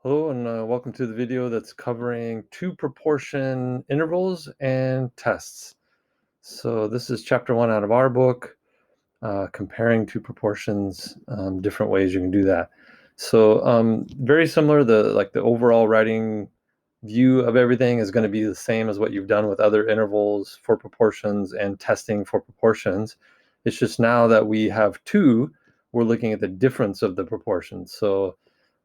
Hello and welcome to the video that's covering two proportion intervals and tests. So this is chapter 1 out of our book, comparing two proportions, different ways you can do that. So very similar, the overall writing view of everything is going to be the same as what you've done with other intervals for proportions and testing for proportions. It's just now that we have two, we're looking at the difference of the proportions. So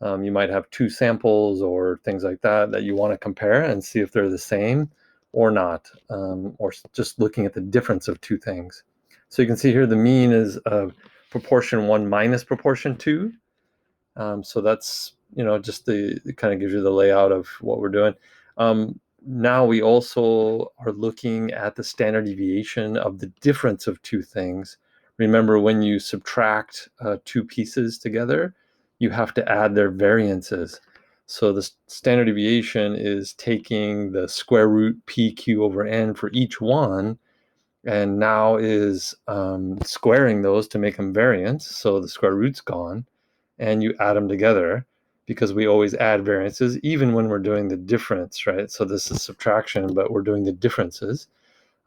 you might have two samples or things like that you want to compare and see if they're the same or not, or just looking at the difference of two things. So you can see here the mean is proportion 1 minus proportion 2. So that's, just it kind of gives you the layout of what we're doing. Now we also are looking at the standard deviation of the difference of two things. Remember, when you subtract two pieces together, you have to add their variances. So the standard deviation is taking the square root PQ over N for each one, and now is squaring those to make them variance. So the square root's gone, and you add them together, because we always add variances even when we're doing the difference, right? So this is subtraction, but we're doing the differences.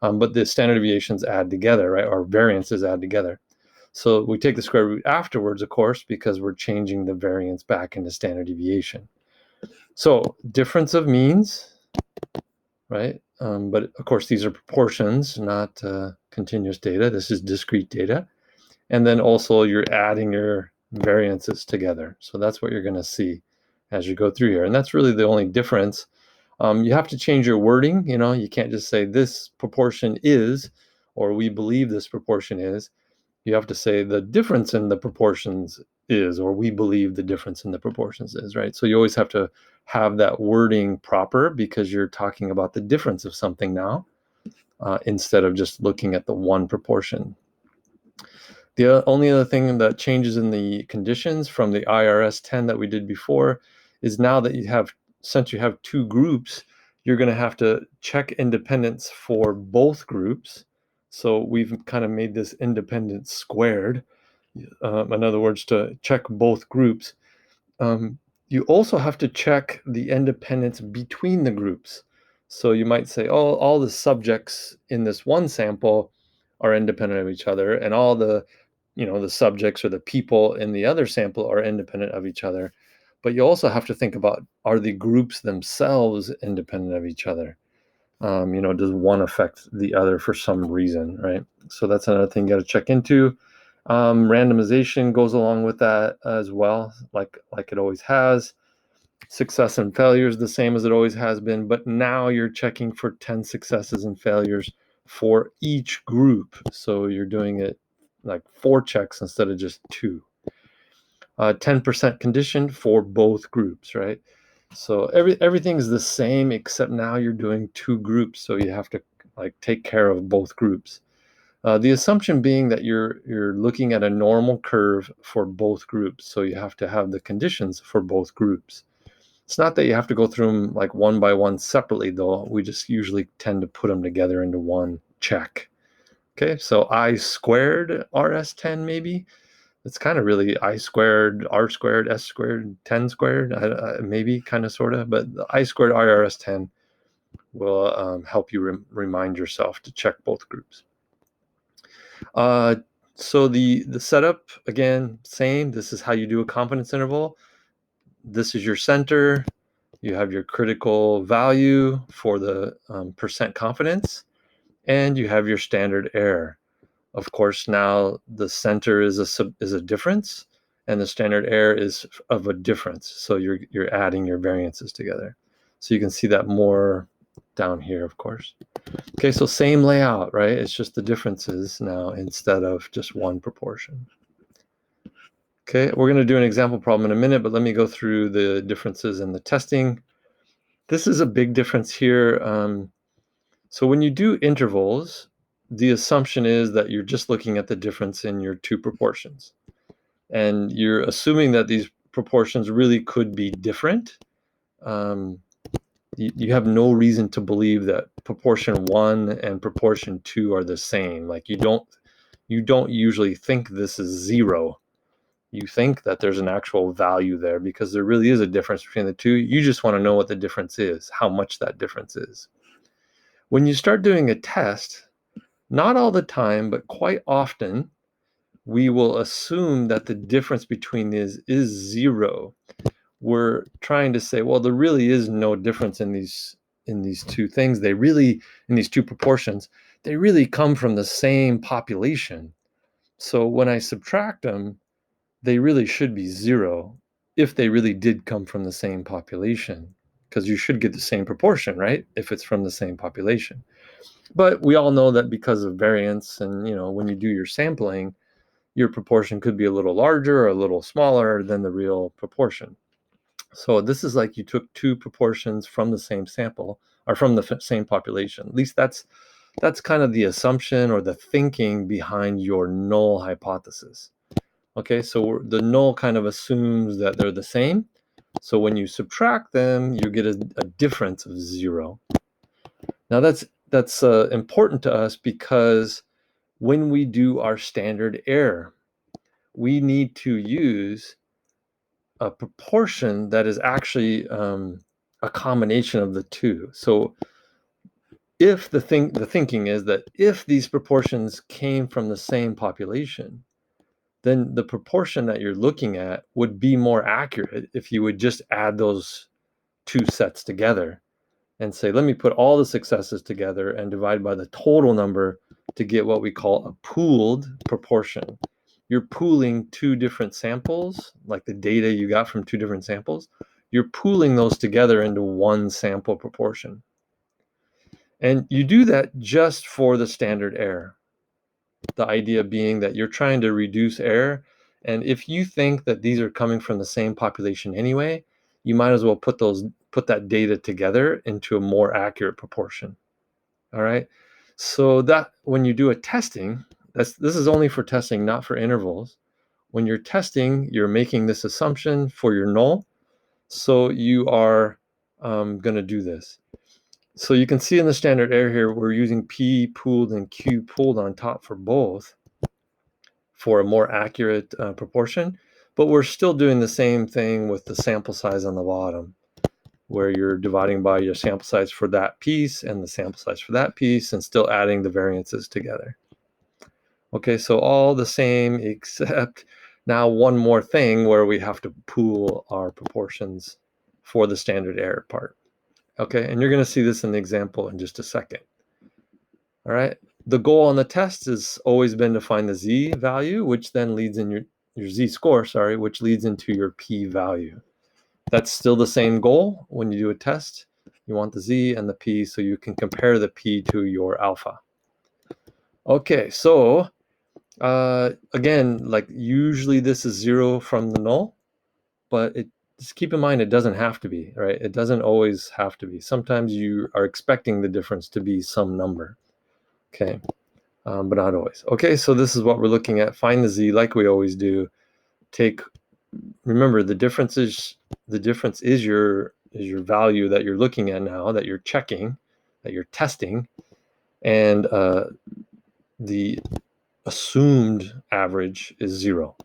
But the standard deviations add together, right? Or variances add together. So we take the square root afterwards, of course, because we're changing the variance back into standard deviation. So difference of means, right? But of course, these are proportions, not continuous data. This is discrete data. And then also you're adding your variances together. So that's what you're going to see as you go through here. And that's really the only difference. You have to change your wording. You can't just say this proportion is, or we believe this proportion is. You have to say the difference in the proportions is, or we believe the difference in the proportions is, right? So you always have to have that wording proper, because you're talking about the difference of something now, instead of just looking at the one proportion. The only other thing that changes in the conditions from the IRS 10 that we did before is now that since you have two groups, you're going to have to check independence for both groups. So we've kind of made this independence squared. In other words, to check both groups. You also have to check the independence between the groups. So you might say, oh, all the subjects in this one sample are independent of each other, and all the subjects or the people in the other sample are independent of each other. But you also have to think about, are the groups themselves independent of each other? Does one affect the other for some reason, right? So that's another thing you got to check into. Randomization goes along with that as well, like it always has. Success and failure is the same as it always has been, but now you're checking for 10 successes and failures for each group. So you're doing it like 4 checks instead of just 2. 10% condition for both groups, right? So everything's the same, except now you're doing 2 groups, so you have to take care of both groups. The assumption being that you're looking at a normal curve for both groups, so you have to have the conditions for both groups. It's not that you have to go through them like one by one separately, though. We just usually tend to put them together into one check. Okay, so I squared RS10 maybe. It's kind of really I squared, R squared, S squared, 10 squared, maybe, kind of, sort of. But the I squared IRS10 will help you remind yourself to check both groups. So the setup, again, same. This is how you do a confidence interval. This is your center. You have your critical value for the percent confidence, and you have your standard error. Of course, now the center is a difference, and the standard error is of a difference. So you're adding your variances together. So you can see that more down here, of course. Okay, so same layout, right? It's just the differences now instead of just one proportion. Okay, we're going to do an example problem in a minute, but let me go through the differences in the testing. This is a big difference here. So when you do intervals, the assumption is that you're just looking at the difference in your two proportions. And you're assuming that these proportions really could be different. You have no reason to believe that proportion 1 and proportion 2 are the same. Like you don't usually think this is 0. you think that there's an actual value there, because there really is a difference between the two. You just want to know what the difference is, how much that difference is. When you start doing a test, not all the time, but quite often, we will assume that the difference between these is zero. We're trying to say, well, there really is no difference in these two things. They really, in these two proportions, they really come from the same population. So when I subtract them, they really should be zero if they really did come from the same population, because you should get the same proportion, right? If it's from the same population. But we all know that because of variance, and when you do your sampling, your proportion could be a little larger or a little smaller than the real proportion. So this is like you took two proportions from the same sample, or from the same population. At least that's kind of the assumption or the thinking behind your null hypothesis. Okay, so the null kind of assumes that they're the same. So when you subtract them, you get a difference of zero. Now that's important to us, because when we do our standard error, we need to use a proportion that is actually a combination of the two. So if the thinking is that if these proportions came from the same population, then the proportion that you're looking at would be more accurate if you would just add those two sets together and say, let me put all the successes together and divide by the total number to get what we call a pooled proportion. You're pooling two different samples, like the data you got from two different samples. You're pooling those together into one sample proportion. And you do that just for the standard error. The idea being that you're trying to reduce error. And if you think that these are coming from the same population anyway, you might as well put that data together into a more accurate proportion. All right. So that when you do a testing, this is only for testing, not for intervals. When you're testing, you're making this assumption for your null. So you are going to do this. So you can see in the standard error here, we're using P pooled and Q pooled on top for both, for a more accurate proportion, but we're still doing the same thing with the sample size on the bottom, where you're dividing by your sample size for that piece and the sample size for that piece, and still adding the variances together. Okay, so all the same, except now one more thing where we have to pool our proportions for the standard error part. Okay, and you're going to see this in the example in just a second. All right, the goal on the test has always been to find the z value, which then leads in your z-score, which leads into your p-value. That's still the same goal when you do a test. You want the z and the p so you can compare the p to your alpha. Okay, so again, like usually this is zero from the null, but just keep in mind it doesn't have to be, right? It doesn't always have to be. Sometimes you are expecting the difference to be some number. Okay. But not always. Okay, so this is what we're looking at. Find the z like we always do. Remember, the difference is your value that you're looking at now, that you're checking, that you're testing, and the assumed average is zero,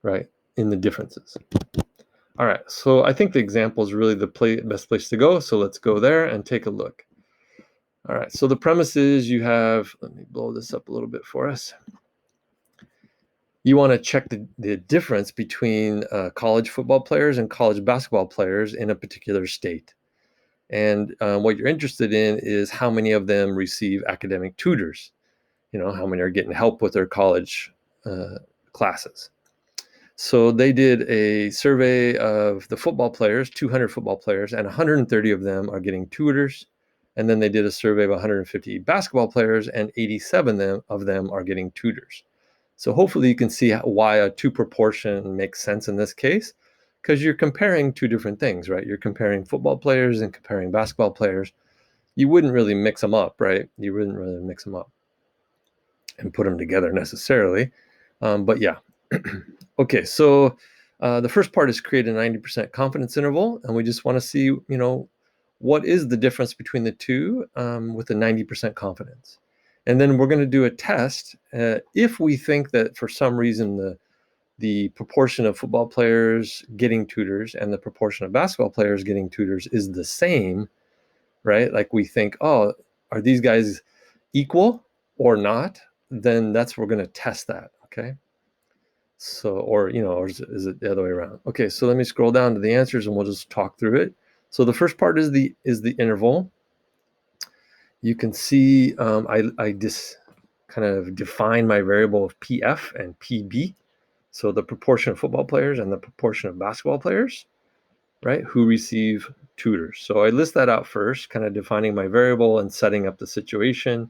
right, in the differences. All right, so I think the example is really the best place to go, so let's go there and take a look. All right, so the premise is you have, let me blow this up a little bit for us. You want to check the difference between college football players and college basketball players in a particular state. And what you're interested in is how many of them receive academic tutors. How many are getting help with their college classes. So they did a survey of the football players, 200 football players, and 130 of them are getting tutors. And then they did a survey of 150 basketball players, and 87 of them are getting tutors. So hopefully you can see why a two proportion makes sense in this case, because you're comparing two different things, right? You're comparing football players and comparing basketball players. You wouldn't really mix them up, right? You wouldn't really mix them up and put them together necessarily. But yeah. Okay, so the first part is create a 90% confidence interval, and we just want to see, what is the difference between the two with a 90% confidence. And then we're going to do a test. If we think that for some reason the proportion of football players getting tutors and the proportion of basketball players getting tutors is the same, right? Like we think, oh, are these guys equal or not? Then that's we're going to test that, okay? So, or is it the other way around? Okay, so let me scroll down to the answers and we'll just talk through it. So the first part is the interval. You can see I just kind of define my variable of PF and PB. So the proportion of football players and the proportion of basketball players, right, who receive tutors. So I list that out first, kind of defining my variable and setting up the situation,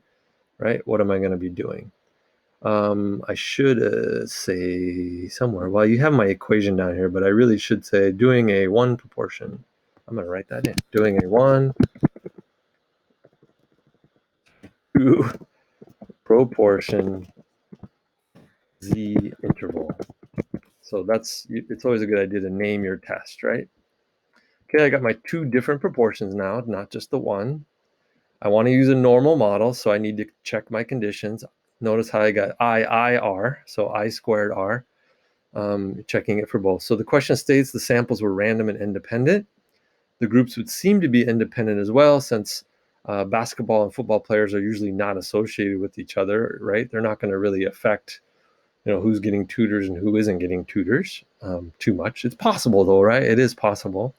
right? What am I going to be doing? I should say somewhere, well, you have my equation down here, but I really should say doing a 1 proportion. I'm going to write that in. Doing a 1 to proportion Z interval. So it's always a good idea to name your test, right? Okay, I got my 2 different proportions now, not just the 1. I want to use a normal model, so I need to check my conditions. Notice how I got IIR, so I squared R, checking it for both. So the question states the samples were random and independent. The groups would seem to be independent as well, since basketball and football players are usually not associated with each other, right? They're not going to really affect who's getting tutors and who isn't getting tutors too much. It's possible though, right? It is possible.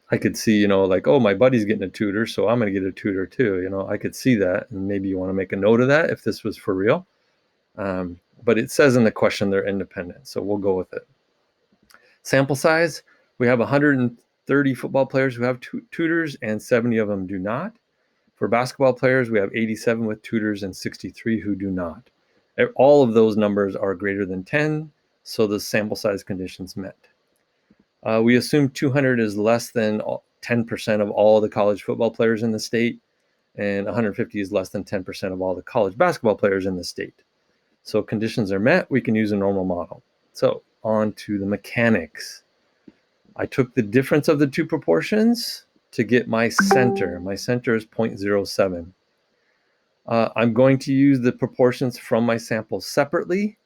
I could see, like, oh, my buddy's getting a tutor, so I'm going to get a tutor too. I could see that, and maybe you want to make a note of that if this was for real. But it says in the question they're independent, so we'll go with it. Sample size, we have 130 football players who have tutors and 70 of them do not. For basketball players, we have 87 with tutors and 63 who do not. All of those numbers are greater than 10, so the sample size condition's met. We assume 200 is less than 10% of all the college football players in the state, and 150 is less than 10% of all the college basketball players in the state. So conditions are met, we can use a normal model. So on to the mechanics. I took the difference of the 2 proportions to get my center. My center is 0.07. I'm going to use the proportions from my sample separately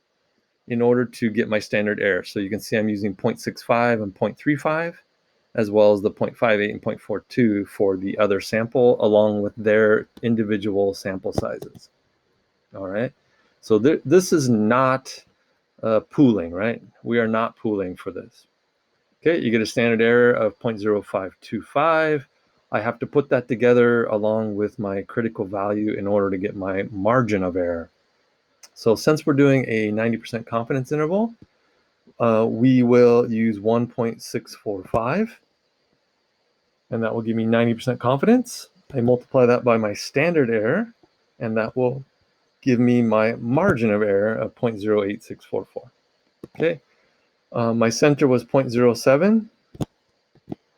in order to get my standard error. So you can see I'm using 0.65 and 0.35, as well as the 0.58 and 0.42 for the other sample, along with their individual sample sizes. All right. So this is not pooling, right? We are not pooling for this. Okay, you get a standard error of 0.0525. I have to put that together along with my critical value in order to get my margin of error. So since we're doing a 90% confidence interval, we will use 1.645, and that will give me 90% confidence. I multiply that by my standard error, and that will give me my margin of error of 0.08644. Okay, my center was 0.07.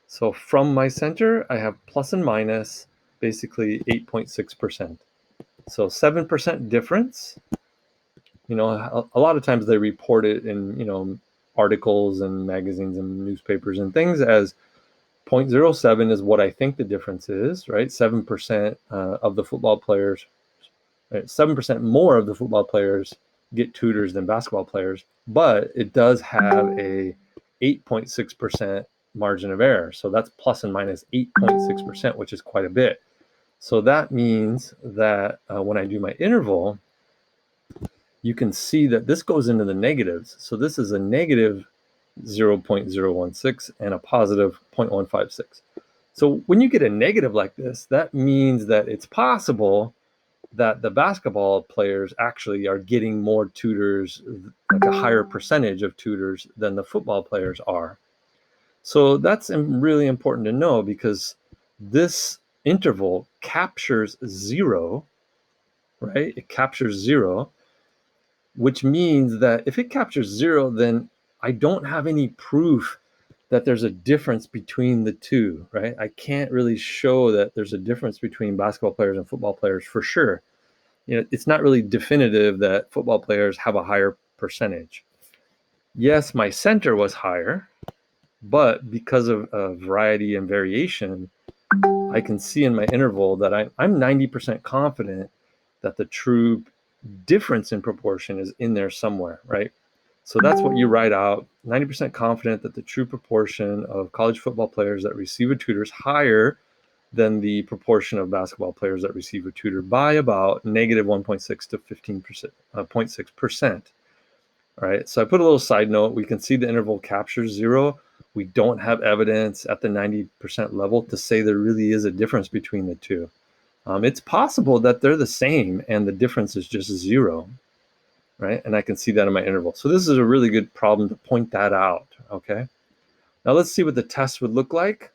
So from my center, I have plus and minus basically 8.6%. So 7% difference. A lot of times they report it in, articles and magazines and newspapers and things as 0.07 is what I think the difference is, right? 7% of the football players, 7% more of the football players get tutors than basketball players, but it does have a 8.6% margin of error. So that's plus and minus 8.6%, which is quite a bit. So that means that when I do my interval, you can see that this goes into the negatives. So this is a negative 0.016 and a positive 0.156. So when you get a negative like this, that means that it's possible that the basketball players actually are getting more tutors, like a higher percentage of tutors than the football players are. So that's really important to know, because this interval captures 0, right? It captures 0, which means that if it captures 0, then I don't have any proof that there's a difference between the two, right? I can't really show that there's a difference between basketball players and football players for sure. It's not really definitive that football players have a higher percentage. Yes, my center was higher, but because of variety and variation, I can see in my interval that I'm 90% confident that the true difference in proportion is in there somewhere, right? So that's what you write out. 90% confident that the true proportion of college football players that receive a tutor is higher than the proportion of basketball players that receive a tutor by about negative 1.6 to 15%, 0.6%. All right, so I put a little side note. We can see the interval captures 0. We don't have evidence at the 90% level to say there really is a difference between the two. It's possible that they're the same and the difference is just 0, right? And I can see that in my interval. So this is a really good problem to point that out, okay? Now let's see what the test would look like.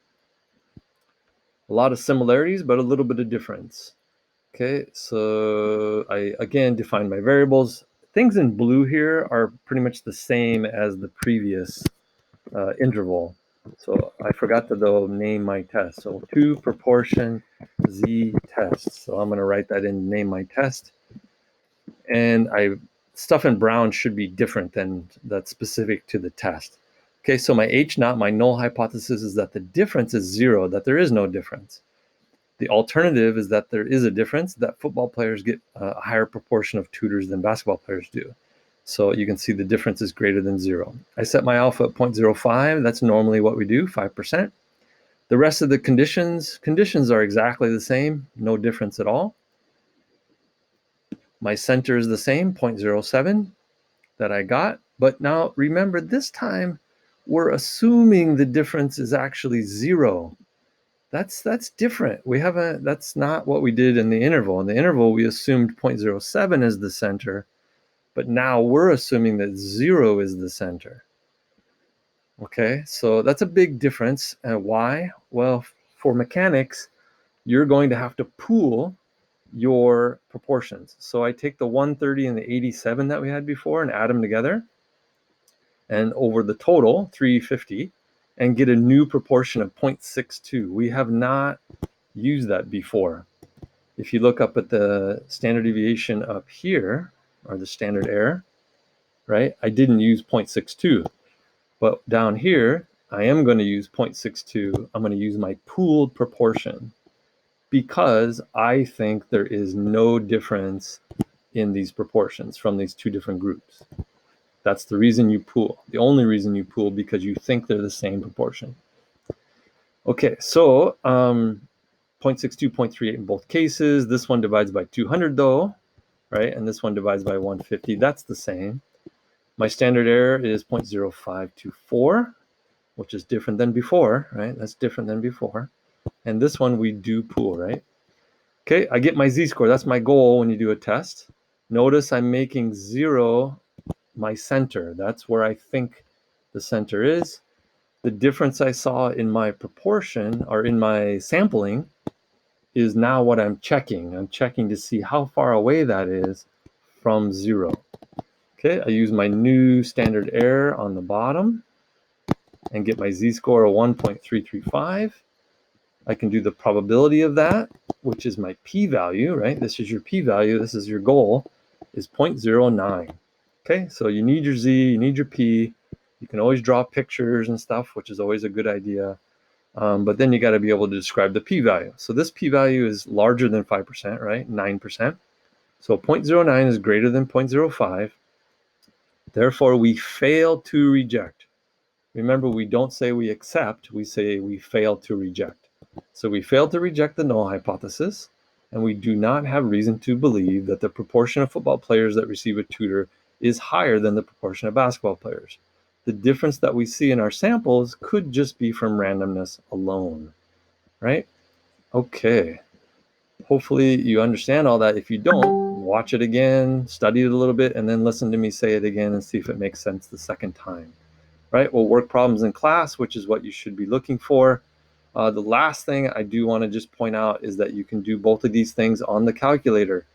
A lot of similarities, but a little bit of difference. Okay, so I again define my variables. Things in blue here are pretty much the same as the previous interval. So I forgot to though name my test. So 2 proportion z test. So I'm going to write that in, name my test. And stuff in brown should be different than that's specific to the test. Okay, so my H naught, my null hypothesis is that the difference is 0, that there is no difference. The alternative is that there is a difference, that football players get a higher proportion of tutors than basketball players do. So you can see the difference is greater than 0. I set my alpha at 0.05. That's normally what we do, 5%. The rest of the conditions are exactly the same, no difference at all. My center is the same, 0.07 that I got. But now remember, this time we're assuming the difference is actually 0. That's different. That's not what we did in the interval. In the interval, we assumed 0.07 as the center, but now we're assuming that 0 is the center. Okay, so that's a big difference. Why? Well, for mechanics, you're going to have to pool your proportions. So I take the 130 and the 87 that we had before and add them together, and over the total, 350, and get a new proportion of 0.62. We have not used that before. If you look up at the standard deviation up here, or the standard error, right, I didn't use 0.62. But down here, I am going to use 0.62. I'm going to use my pooled proportion because I think there is no difference in these proportions from these two different groups. That's the reason you pool. The only reason you pool, because you think they're the same proportion. Okay, so 0.62, 0.38 in both cases. This one divides by 200 though, right? And this one divides by 150. That's the same. My standard error is 0.0524, which is different than before, right? That's different than before. And this one we do pool, right? Okay, I get my z-score. That's my goal when you do a test. Notice I'm making 0 my center. That's where I think the center is. The difference I saw in my proportion or in my sampling is now what I'm checking. I'm checking to see how far away that is from 0. Okay, I use my new standard error on the bottom and get my z-score of 1.335. I can do the probability of that, which is my p-value, right? This is your p-value. This is your goal, is 0.09. Okay, so you need your z, you need your p. You can always draw pictures and stuff, which is always a good idea. But then you got to be able to describe the p-value. So this p-value is larger than 5%, right? 9%. So 0.09 is greater than 0.05. Therefore, we fail to reject. Remember, we don't say we accept, we say we fail to reject. So we fail to reject the null hypothesis, and we do not have reason to believe that the proportion of football players that receive a tutor is higher than the proportion of basketball players. The difference that we see in our samples could just be from randomness alone, right? Okay. Hopefully you understand all that. If you don't, watch it again, study it a little bit, and then listen to me say it again and see if it makes sense the second time. Right? We'll work problems in class, which is what you should be looking for. The last thing I do want to just point out is that you can do both of these things on the calculator.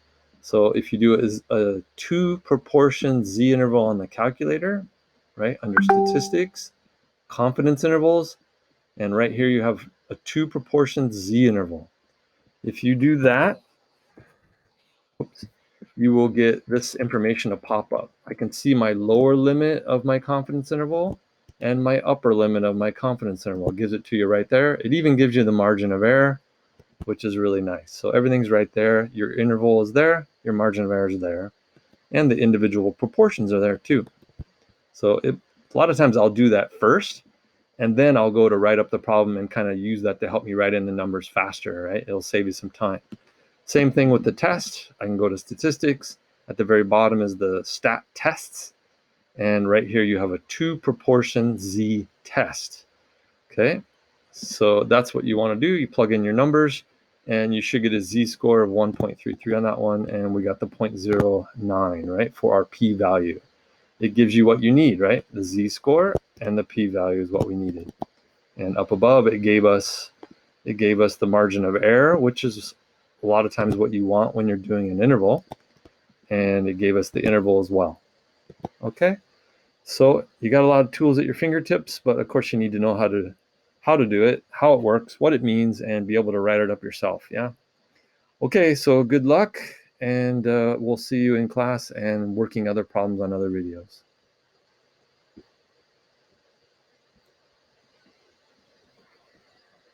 So if you do a 2 proportion z interval on the calculator, right, under statistics, confidence intervals, and right here you have a 2 proportion z interval. If you do that, you will get this information to pop up. I can see my lower limit of my confidence interval and my upper limit of my confidence interval. It gives it to you right there. It even gives you the margin of error, which is really nice. So everything's right there. Your interval is there, your margin of error is there. and the individual proportions are there too. So a lot of times I'll do that first, and then I'll go to write up the problem and kind of use that to help me write in the numbers faster, right? It'll save you some time. Same thing with the test. I can go to statistics. At the very bottom is the stat tests. And right here you have a 2 proportion z test. Okay, so that's what you want to do. You plug in your numbers and you should get a z-score of 1.33 on that one, and we got the 0.09, right, for our p-value. It gives you what you need, right? The z-score and the p-value is what we needed. And up above it gave us the margin of error, which is a lot of times what you want when you're doing an interval, and it gave us the interval as well. Okay, so you got a lot of tools at your fingertips, but of course you need to know how to do it, how it works, what it means, and be able to write it up yourself. Yeah. Okay, so good luck, and we'll see you in class and working other problems on other videos.